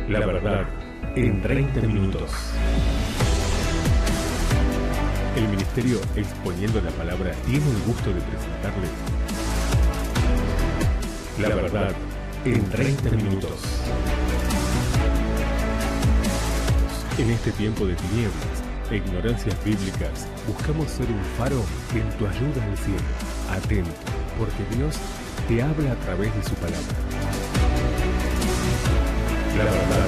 La verdad en 30 minutos. El Ministerio Exponiendo la Palabra tiene el gusto de presentarles La verdad en 30 minutos. En este tiempo de tinieblas e ignorancias bíblicas, buscamos ser un faro en tu ayuda al cielo. Atento, porque Dios te habla a través de su palabra. La verdad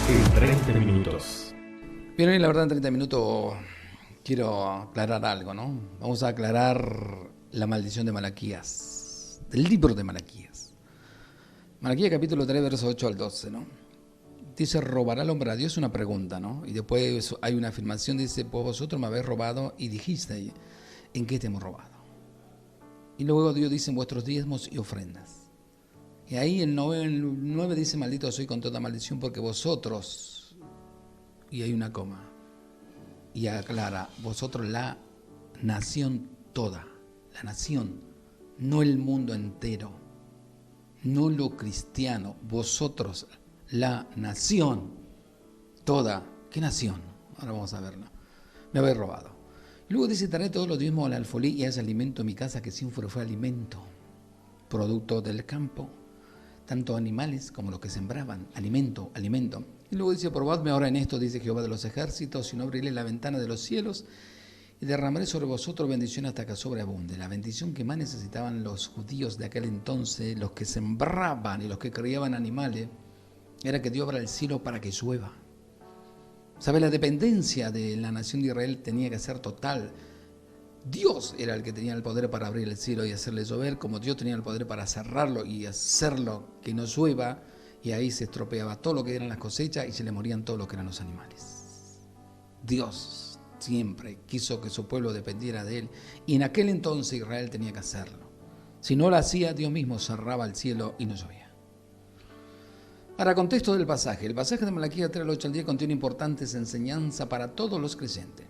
en 30 minutos. Bien, hoy en La verdad en 30 minutos quiero aclarar algo, ¿no? Vamos a aclarar la maldición de Malaquías, del libro de Malaquías. Malaquías capítulo 3, versos 8 al 12, ¿no? Dice, ¿robará el hombre a Dios? Una pregunta, ¿no? Y después hay una afirmación, dice, pues vosotros me habéis robado y dijiste, ¿en qué te hemos robado? Y luego Dios dice, en vuestros diezmos y ofrendas. Y ahí el 9 dice, maldito soy con toda maldición porque vosotros, y hay una coma, y aclara, vosotros la nación toda, la nación, no el mundo entero, no lo cristiano, vosotros, la nación toda. ¿Qué nación? Ahora vamos a verla. Me habéis robado. Luego dice, traed todos los diezmos al alfolí y haz alimento en mi casa, que siempre fue alimento, producto del campo, tanto animales como los que sembraban, alimento. Y luego dice, probadme ahora en esto, dice Jehová de los ejércitos, si no abriré la ventana de los cielos y derramaré sobre vosotros bendición hasta que sobreabunde. La bendición que más necesitaban los judíos de aquel entonces, los que sembraban y los que criaban animales, era que Dios abra el cielo para que llueva. ¿Sabe? La dependencia de la nación de Israel tenía que ser total. Dios era el que tenía el poder para abrir el cielo y hacerle llover, como Dios tenía el poder para cerrarlo y hacerlo que no llueva, y ahí se estropeaba todo lo que eran las cosechas y se le morían todos los que eran los animales. Dios siempre quiso que su pueblo dependiera de él, y en aquel entonces Israel tenía que hacerlo. Si no lo hacía, Dios mismo cerraba el cielo y no llovía. Ahora, contexto del pasaje. El pasaje de Malaquías 3, 8 al 10 contiene importantes enseñanzas para todos los creyentes.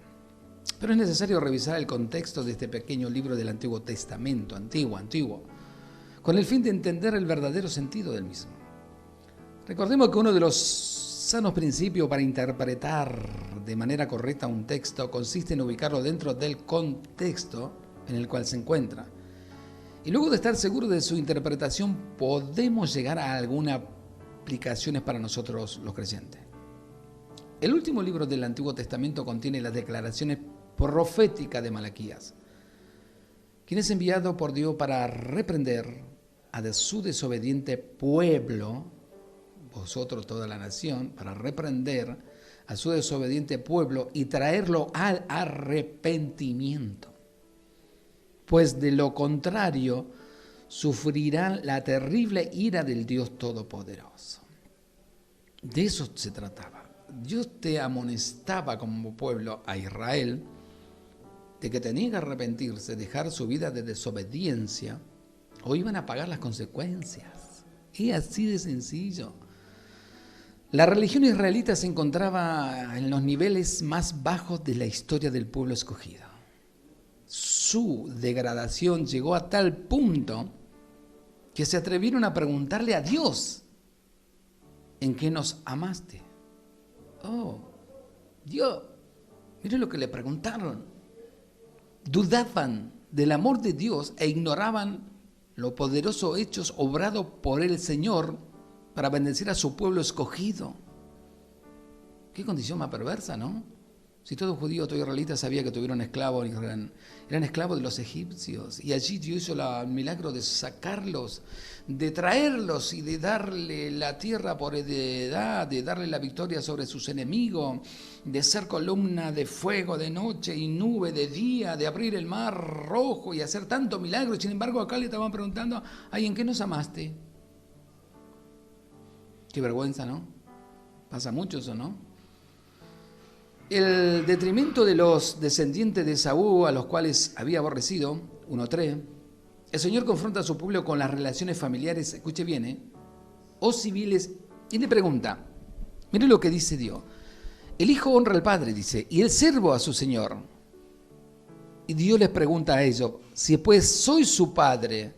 Pero es necesario revisar el contexto de este pequeño libro del Antiguo Testamento, antiguo, con el fin de entender el verdadero sentido del mismo. Recordemos que uno de los sanos principios para interpretar de manera correcta un texto consiste en ubicarlo dentro del contexto en el cual se encuentra. Y luego de estar seguro de su interpretación, podemos llegar a algunas aplicaciones para nosotros los creyentes. El último libro del Antiguo Testamento contiene las declaraciones proféticas de Malaquías, quien es enviado por Dios para reprender a su desobediente pueblo, vosotros toda la nación, para reprender a su desobediente pueblo y traerlo al arrepentimiento. Pues de lo contrario, sufrirán la terrible ira del Dios Todopoderoso. De eso se trataba. Dios te amonestaba como pueblo a Israel de que tenía que arrepentirse, dejar su vida de desobediencia, o iban a pagar las consecuencias. Es así de sencillo. La religión israelita se encontraba en los niveles más bajos de la historia del pueblo escogido. Su degradación llegó a tal punto que se atrevieron a preguntarle a Dios, ¿en qué nos amaste? Oh, Dios, mire lo que le preguntaron. Dudaban del amor de Dios e ignoraban los poderosos hechos obrados por el Señor para bendecir a su pueblo escogido. Qué condición más perversa, ¿no? Si todo judío, todo israelita sabía que tuvieron esclavos, eran esclavos de los egipcios, y allí Dios hizo el milagro de sacarlos, de traerlos y de darle la tierra por heredad, de darle la victoria sobre sus enemigos, de ser columna de fuego de noche y nube de día, de abrir el mar rojo y hacer tantos milagros. Sin embargo, acá le estaban preguntando, ay, ¿en qué nos amaste? Qué vergüenza, ¿no? Pasa mucho eso, ¿no? El detrimento de los descendientes de Saúl, a los cuales había aborrecido, 1:3, el Señor confronta a su pueblo con las relaciones familiares, escuche bien, o civiles, y le pregunta, mire lo que dice Dios, el hijo honra al padre, dice, y el siervo a su señor. Y Dios les pregunta a ellos, si pues soy su padre,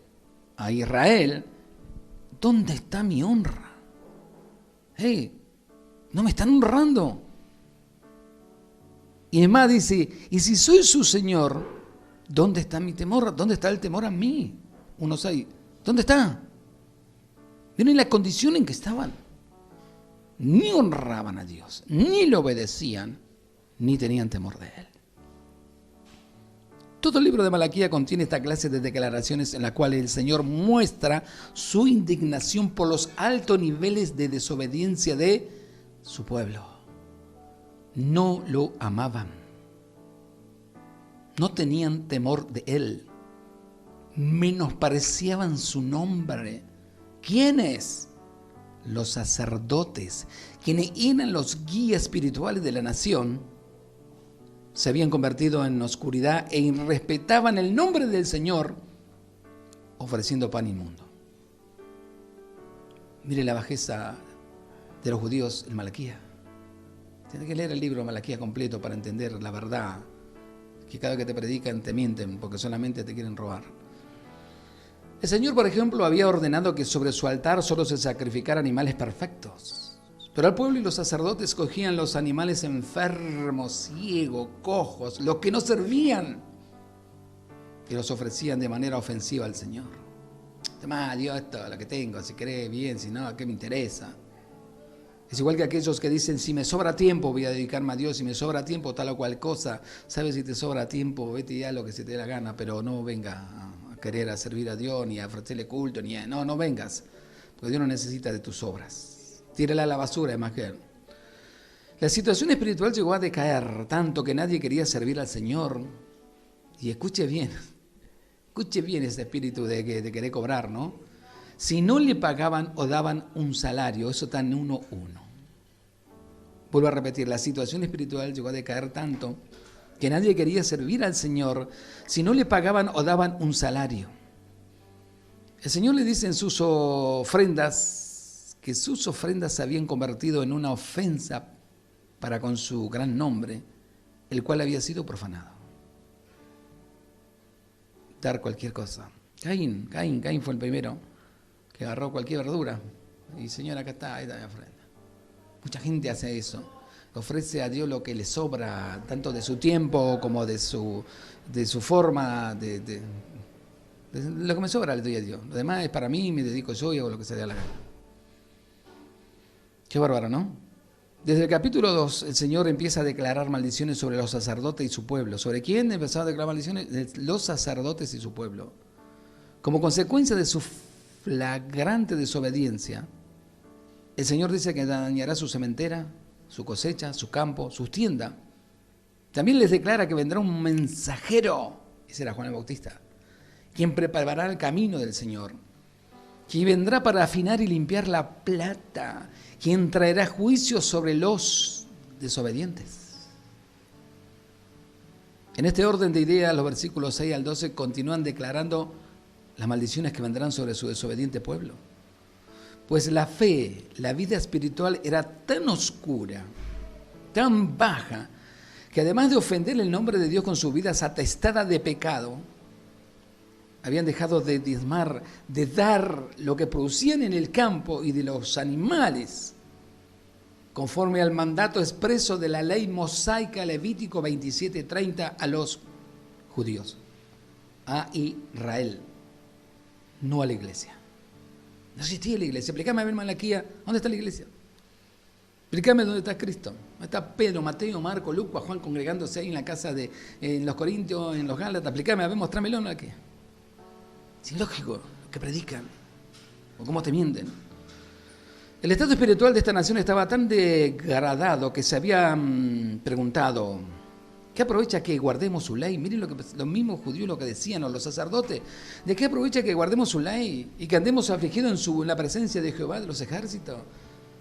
a Israel, ¿dónde está mi honra? Hey, No me están honrando. Y además dice, y si soy su Señor, ¿dónde está mi temor? ¿Dónde está el temor a mí? 1:6. ¿Dónde está? Miren la condición en que estaban. Ni honraban a Dios, ni le obedecían, ni tenían temor de Él. Todo el libro de Malaquías contiene esta clase de declaraciones en la cual el Señor muestra su indignación por los altos niveles de desobediencia de su pueblo. No lo amaban, no tenían temor de Él, menospreciaban su nombre. ¿Quiénes? Los sacerdotes, quienes eran los guías espirituales de la nación, se habían convertido en oscuridad e irrespetaban el nombre del Señor, ofreciendo pan inmundo. Mire la bajeza de los judíos en Malaquías. Tienes que leer el libro de Malaquías completo para entender la verdad, que cada vez que te predican te mienten porque solamente te quieren robar. El Señor, por ejemplo, había ordenado que sobre su altar solo se sacrificaran animales perfectos. Pero el pueblo y los sacerdotes cogían los animales enfermos, ciegos, cojos, los que no servían, y los ofrecían de manera ofensiva al Señor. Toma, Dios, esto es lo que tengo, si querés bien, si no, ¿a qué me interesa? Es igual que aquellos que dicen, si me sobra tiempo voy a dedicarme a Dios, si me sobra tiempo tal o cual cosa. Sabes, si te sobra tiempo, vete y haz lo que se te dé la gana, pero no venga a querer a servir a Dios, ni a ofrecerle culto, no vengas, porque Dios no necesita de tus obras. Tírala a la basura, es más que él. La situación espiritual llegó a decaer tanto que nadie quería servir al Señor. Y escuche bien ese espíritu de querer cobrar, ¿no? Si no le pagaban o daban un salario, eso está en 1:1. Vuelvo a repetir, la situación espiritual llegó a decaer tanto que nadie quería servir al Señor si no le pagaban o daban un salario. El Señor le dice en sus ofrendas que sus ofrendas se habían convertido en una ofensa para con su gran nombre, el cual había sido profanado. Dar cualquier cosa. Caín fue el primero que agarró cualquier verdura y Señor, acá está, ahí está mi ofrenda. Mucha gente hace eso, ofrece a Dios lo que le sobra, tanto de su tiempo como de su forma, de lo que me sobra le doy a Dios. Lo demás es para mí, me dedico yo y hago lo que se dé a la gana. Qué bárbaro, ¿no? Desde el capítulo 2, el Señor empieza a declarar maldiciones sobre los sacerdotes y su pueblo. ¿Sobre quién empezó a declarar maldiciones? Los sacerdotes y su pueblo. Como consecuencia de su flagrante desobediencia, el Señor dice que dañará su cementera, su cosecha, su campo, sus tiendas. También les declara que vendrá un mensajero, ese era Juan el Bautista, quien preparará el camino del Señor, quien vendrá para afinar y limpiar la plata, quien traerá juicio sobre los desobedientes. En este orden de ideas, los versículos 6 al 12 continúan declarando las maldiciones que vendrán sobre su desobediente pueblo. Pues la fe, la vida espiritual era tan oscura, tan baja, que además de ofender el nombre de Dios con su vida atestada de pecado, habían dejado de diezmar, de dar lo que producían en el campo y de los animales, conforme al mandato expreso de la ley mosaica Levítico 27:30 a los judíos, a Israel, no a la iglesia. No existía la iglesia. Explícame a ver, Malaquías, ¿dónde está la iglesia? Explícame dónde está Cristo. ¿Dónde está Pedro, Mateo, Marco, Lucas, Juan congregándose ahí en la casa en los Corintios, en los Gálatas? Explícame, a ver, mostrámelo, ¿no? Aquí. Es ilógico que predican o cómo te mienten. El estado espiritual de esta nación estaba tan degradado que se habían preguntado, ¿qué aprovecha que guardemos su ley? Miren los mismos judíos lo que decían, o los sacerdotes. ¿De qué aprovecha que guardemos su ley y que andemos afligidos en la presencia de Jehová de los ejércitos?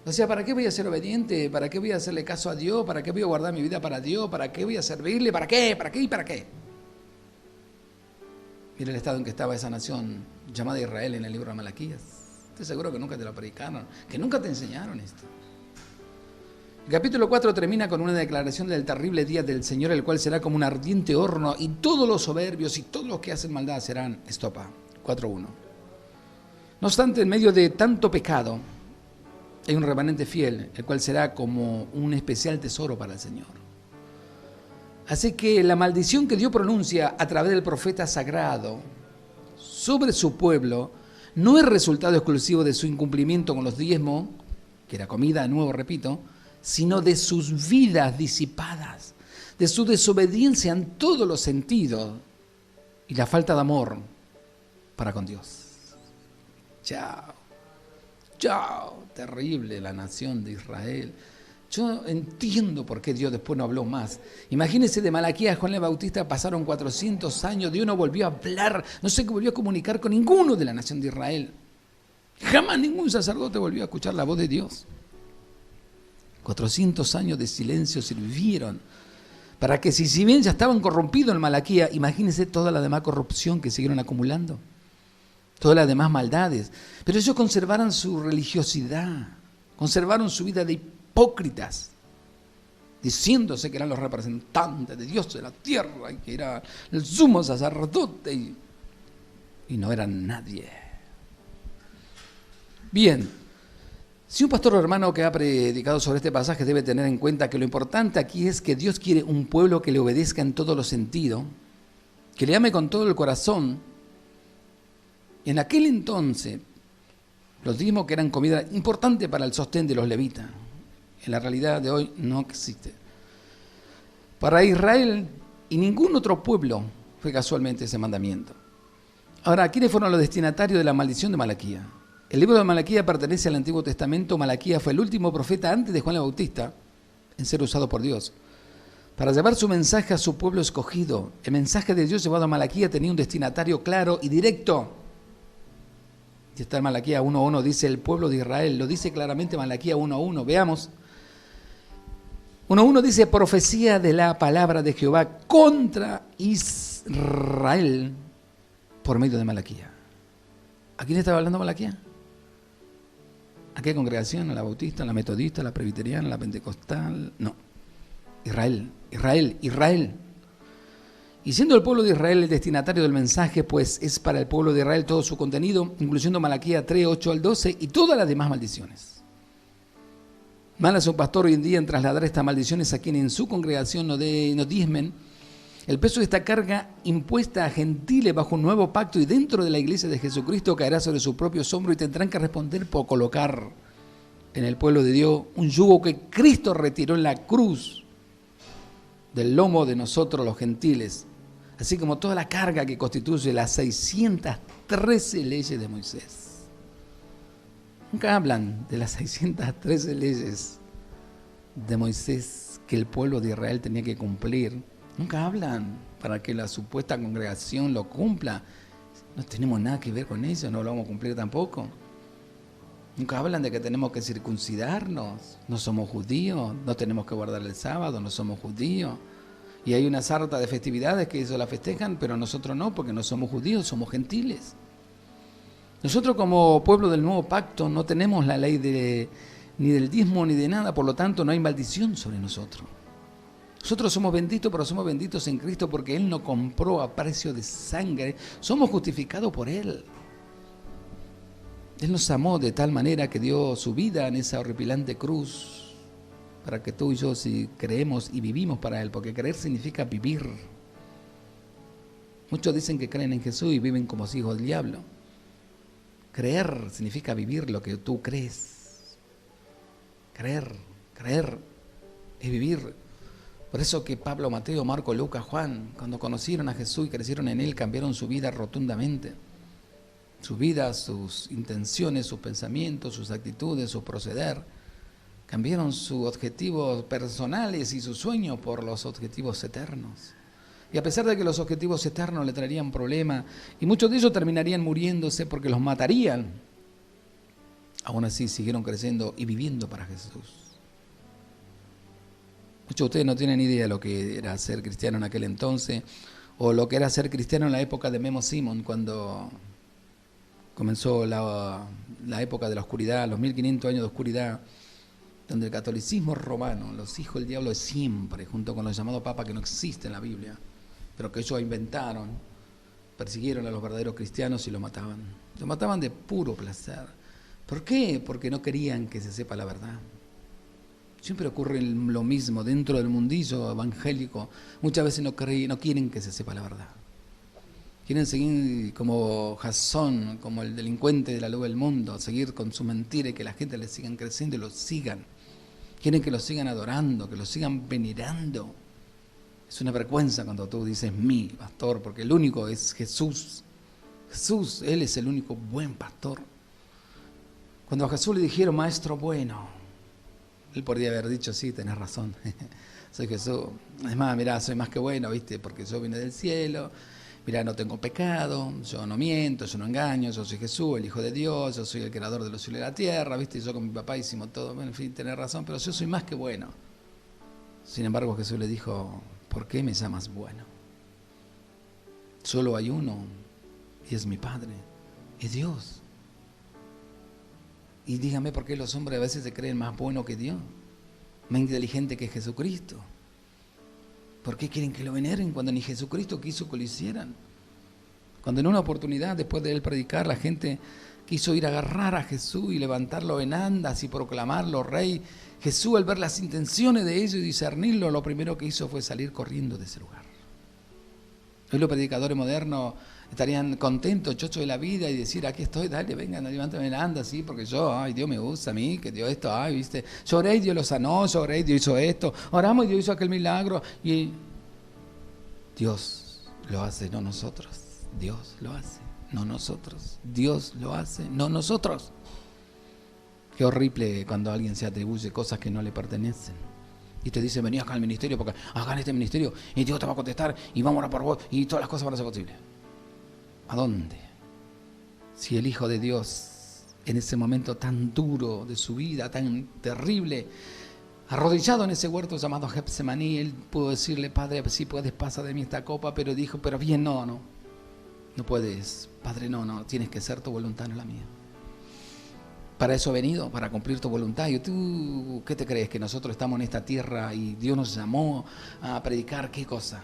O sea, ¿para qué voy a ser obediente? ¿Para qué voy a hacerle caso a Dios? ¿Para qué voy a guardar mi vida para Dios? ¿Para qué voy a servirle? ¿Para qué? ¿Para qué? ¿Y para qué? Mira el estado en que estaba esa nación llamada Israel en el libro de Malaquías. Estoy seguro que nunca te lo predicaron, que nunca te enseñaron esto. El capítulo 4 termina con una declaración del terrible día del Señor, el cual será como un ardiente horno, y todos los soberbios y todos los que hacen maldad serán estopa. 4:1. No obstante, en medio de tanto pecado, hay un remanente fiel, el cual será como un especial tesoro para el Señor. Así que la maldición que Dios pronuncia a través del profeta sagrado sobre su pueblo no es resultado exclusivo de su incumplimiento con los diezmos, que era comida, de nuevo repito, sino de sus vidas disipadas, de su desobediencia en todos los sentidos y la falta de amor para con Dios. Chao, terrible la nación de Israel. Yo entiendo por qué Dios después no habló más. Imagínense, de Malaquías a Juan el Bautista pasaron 400 años, Dios no volvió a hablar, no se volvió a comunicar con ninguno de la nación de Israel. Jamás ningún sacerdote volvió a escuchar la voz de Dios. 400 años de silencio sirvieron para que, si bien ya estaban corrompidos en Malaquías, imagínense toda la demás corrupción que siguieron acumulando, todas las demás maldades. Pero ellos conservaron su religiosidad, conservaron su vida de hipócritas, diciéndose que eran los representantes de Dios en la tierra y que era el sumo sacerdote y no eran nadie. Bien, si un pastor o hermano que ha predicado sobre este pasaje debe tener en cuenta que lo importante aquí es que Dios quiere un pueblo que le obedezca en todos los sentidos, que le ame con todo el corazón. En aquel entonces, los diezmos, que eran comida importante para el sostén de los levitas, en la realidad de hoy no existe. Para Israel y ningún otro pueblo fue casualmente ese mandamiento. Ahora, ¿quiénes fueron los destinatarios de la maldición de Malaquías? El libro de Malaquías pertenece al Antiguo Testamento. Malaquías fue el último profeta antes de Juan el Bautista en ser usado por Dios para llevar su mensaje a su pueblo escogido. El mensaje de Dios llevado a Malaquías tenía un destinatario claro y directo. Y está en Malaquías 1:1, dice el pueblo de Israel. Lo dice claramente Malaquías 1:1. Veamos. 1:1 dice: profecía de la palabra de Jehová contra Israel por medio de Malaquías. ¿A quién estaba hablando Malaquías? ¿A qué congregación? ¿A la bautista, a la metodista, a la presbiteriana, a la pentecostal? No. Israel. Y siendo el pueblo de Israel el destinatario del mensaje, pues es para el pueblo de Israel todo su contenido, incluyendo Malaquías 3:8-12 y todas las demás maldiciones. Mal es un pastor hoy en día en trasladar estas maldiciones a quienes en su congregación no diezmen. El peso de esta carga impuesta a gentiles bajo un nuevo pacto y dentro de la iglesia de Jesucristo caerá sobre sus propios hombros y tendrán que responder por colocar en el pueblo de Dios un yugo que Cristo retiró en la cruz del lomo de nosotros los gentiles, así como toda la carga que constituye las 613 leyes de Moisés. Nunca hablan de las 613 leyes de Moisés que el pueblo de Israel tenía que cumplir. Nunca hablan para que la supuesta congregación lo cumpla. No tenemos nada que ver con eso, no lo vamos a cumplir tampoco. Nunca hablan de que tenemos que circuncidarnos, no somos judíos, no tenemos que guardar el sábado, no somos judíos. Y hay una sarta de festividades que eso la festejan, pero nosotros no, porque no somos judíos, somos gentiles. Nosotros como pueblo del nuevo pacto no tenemos la ley ni del diezmo ni de nada, por lo tanto no hay maldición sobre nosotros. Nosotros somos benditos, pero somos benditos en Cristo porque Él nos compró a precio de sangre. Somos justificados por Él. Él nos amó de tal manera que dio su vida en esa horripilante cruz para que tú y yo, si creemos y vivimos para Él, porque creer significa vivir. Muchos dicen que creen en Jesús y viven como hijos del diablo. Creer significa vivir lo que tú crees. Creer es vivir. Por eso que Pablo, Mateo, Marco, Lucas, Juan, cuando conocieron a Jesús y crecieron en Él, cambiaron su vida rotundamente. Su vida, sus intenciones, sus pensamientos, sus actitudes, su proceder. Cambiaron sus objetivos personales y sus sueños por los objetivos eternos. Y a pesar de que los objetivos eternos le traerían problemas, y muchos de ellos terminarían muriéndose porque los matarían, aún así siguieron creciendo y viviendo para Jesús. Muchos de ustedes no tienen idea de lo que era ser cristiano en aquel entonces, o lo que era ser cristiano en la época de Memo Simón, cuando comenzó la época de la oscuridad, los 1500 años de oscuridad, donde el catolicismo romano, los hijos del diablo de siempre, junto con los llamados papas que no existen en la Biblia, pero que ellos inventaron, persiguieron a los verdaderos cristianos y los mataban. Los mataban de puro placer. ¿Por qué? Porque no querían que se sepa la verdad. Siempre ocurre lo mismo dentro del mundillo evangélico. Muchas veces no quieren que se sepa la verdad. Quieren seguir como Jasón, como el delincuente de la luz del mundo, seguir con su mentira y que la gente le sigan creciendo y lo sigan. Quieren que lo sigan adorando, que lo sigan venerando. Es una vergüenza cuando tú dices mi pastor, porque el único es Jesús. Jesús, Él es el único buen pastor. Cuando a Jesús le dijeron, maestro bueno, Él podría haber dicho, sí, tenés razón, soy Jesús. Es más, mirá, soy más que bueno, ¿viste? Porque yo vine del cielo, mirá, no tengo pecado, yo no miento, yo no engaño, yo soy Jesús, el Hijo de Dios, yo soy el creador de los cielos y la tierra, ¿viste? Yo con mi papá hicimos todo, bueno, en fin, tenés razón, pero yo soy más que bueno. Sin embargo, Jesús le dijo, ¿por qué me llamas bueno? Solo hay uno, y es mi Padre, es Dios. Y dígame por qué los hombres a veces se creen más buenos que Dios, más inteligente que Jesucristo. ¿Por qué quieren que lo veneren cuando ni Jesucristo quiso que lo hicieran? Cuando en una oportunidad, después de él predicar, la gente quiso ir a agarrar a Jesús y levantarlo en andas y proclamarlo rey, Jesús, al ver las intenciones de ellos y discernirlo, lo primero que hizo fue salir corriendo de ese lugar. Hoy los predicadores modernos estarían contentos, chochos de la vida y decir, aquí estoy, dale, vengan, levántame en andas, sí, porque yo, ay, Dios me usa a mí, que Dios esto, ay, viste, yo oré y Dios lo sanó, yo oré y Dios hizo esto, oramos y Dios hizo aquel milagro, y Dios lo hace, no nosotros. Dios lo hace, no nosotros. Dios lo hace, no nosotros. Qué horrible cuando alguien se atribuye cosas que no le pertenecen. Y te dice, vení acá al ministerio porque acá en este ministerio y Dios te va a contestar y vamos a orar por vos y todas las cosas van a ser posibles. ¿A dónde? Si el Hijo de Dios, en ese momento tan duro de su vida, tan terrible, arrodillado en ese huerto llamado Getsemaní, él pudo decirle, Padre, si puedes, pasa de mí esta copa, pero dijo, pero bien, no puedes, Padre, no, tienes que ser tu voluntad, no la mía. Para eso he venido, para cumplir tu voluntad. ¿Y tú qué te crees? ¿Que nosotros estamos en esta tierra y Dios nos llamó a predicar qué cosa?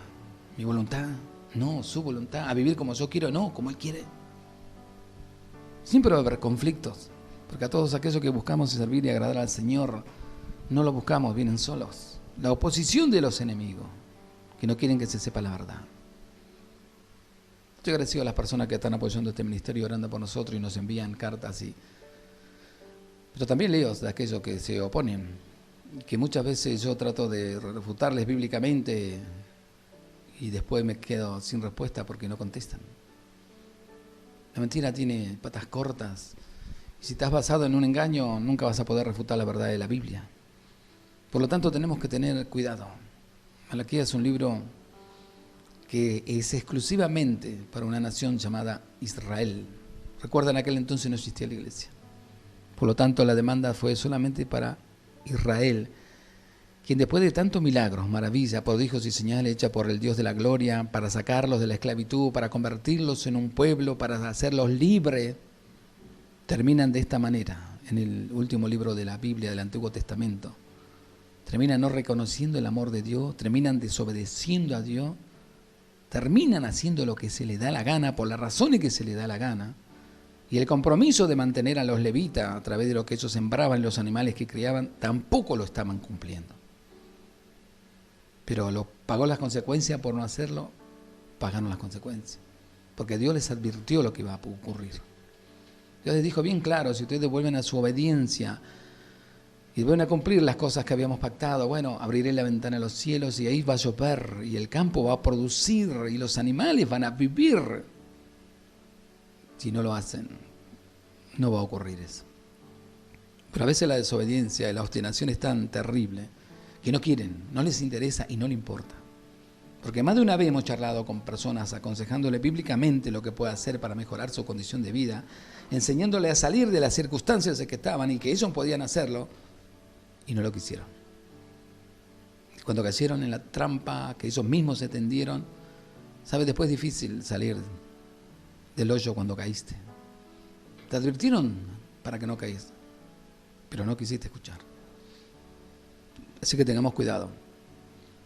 ¿Mi voluntad? No, su voluntad. ¿A vivir como yo quiero? No, como Él quiere. Siempre va a haber conflictos, porque a todos aquellos que buscamos servir y agradar al Señor, no lo buscamos, vienen solos. La oposición de los enemigos, que no quieren que se sepa la verdad. Estoy agradecido a las personas que están apoyando este ministerio, orando por nosotros y nos envían cartas. Pero también leo de aquellos que se oponen, que muchas veces yo trato de refutarles bíblicamente y después me quedo sin respuesta porque no contestan. La mentira tiene patas cortas y si estás basado en un engaño nunca vas a poder refutar la verdad de la Biblia. Por lo tanto tenemos que tener cuidado. Malaquías es un libro que es exclusivamente para una nación llamada Israel. Recuerda, en aquel entonces no existía la iglesia. Por lo tanto, la demanda fue solamente para Israel, quien después de tantos milagros, maravillas, prodigios y señales hechas por el Dios de la gloria, para sacarlos de la esclavitud, para convertirlos en un pueblo, para hacerlos libres, terminan de esta manera, en el último libro de la Biblia del Antiguo Testamento. Terminan no reconociendo el amor de Dios, terminan desobedeciendo a Dios, terminan haciendo lo que se les da la gana, por las razones que se les da la gana, y el compromiso de mantener a los levitas a través de lo que ellos sembraban, los animales que criaban, tampoco lo estaban cumpliendo. Pero pagó las consecuencias por no hacerlo, pagaron las consecuencias, porque Dios les advirtió lo que iba a ocurrir. Dios les dijo bien claro, si ustedes vuelven a su obediencia y vuelven a cumplir las cosas que habíamos pactado, bueno, abriré la ventana de los cielos y ahí va a llover y el campo va a producir y los animales van a vivir. Si no lo hacen, no va a ocurrir eso. Pero a veces la desobediencia y la obstinación es tan terrible que no quieren, no les interesa y no les importa. Porque más de una vez hemos charlado con personas aconsejándole bíblicamente lo que puede hacer para mejorar su condición de vida, enseñándole a salir de las circunstancias en que estaban y que ellos podían hacerlo, y no lo quisieron. Cuando cayeron en la trampa que ellos mismos se tendieron, ¿sabes? Después es difícil salir del hoyo cuando caíste. Te advirtieron para que no caíste, pero no quisiste escuchar. Así que tengamos cuidado.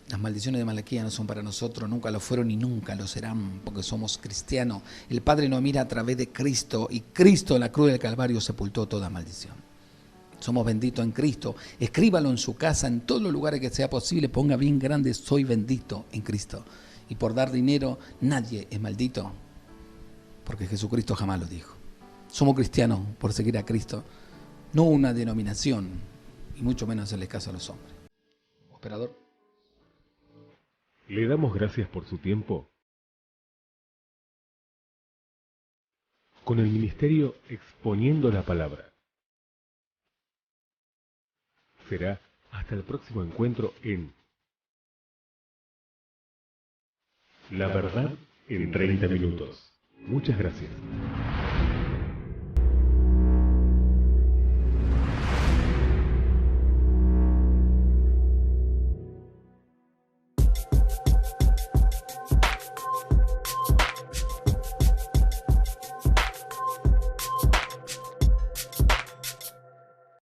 Las maldiciones de Malaquías no son para nosotros, nunca lo fueron y nunca lo serán, porque somos cristianos. El Padre nos mira a través de Cristo y Cristo en la cruz del Calvario sepultó toda maldición. Somos benditos en Cristo. Escríbalo en su casa, en todos los lugares que sea posible, ponga bien grande, soy bendito en Cristo. Y por dar dinero, nadie es maldito, porque Jesucristo jamás lo dijo. Somos cristianos por seguir a Cristo, no una denominación, y mucho menos hacerle caso a los hombres. Operador. Le damos gracias por su tiempo con el ministerio Exponiendo la Palabra. Será hasta el próximo encuentro en La Verdad en 30 minutos. Muchas gracias.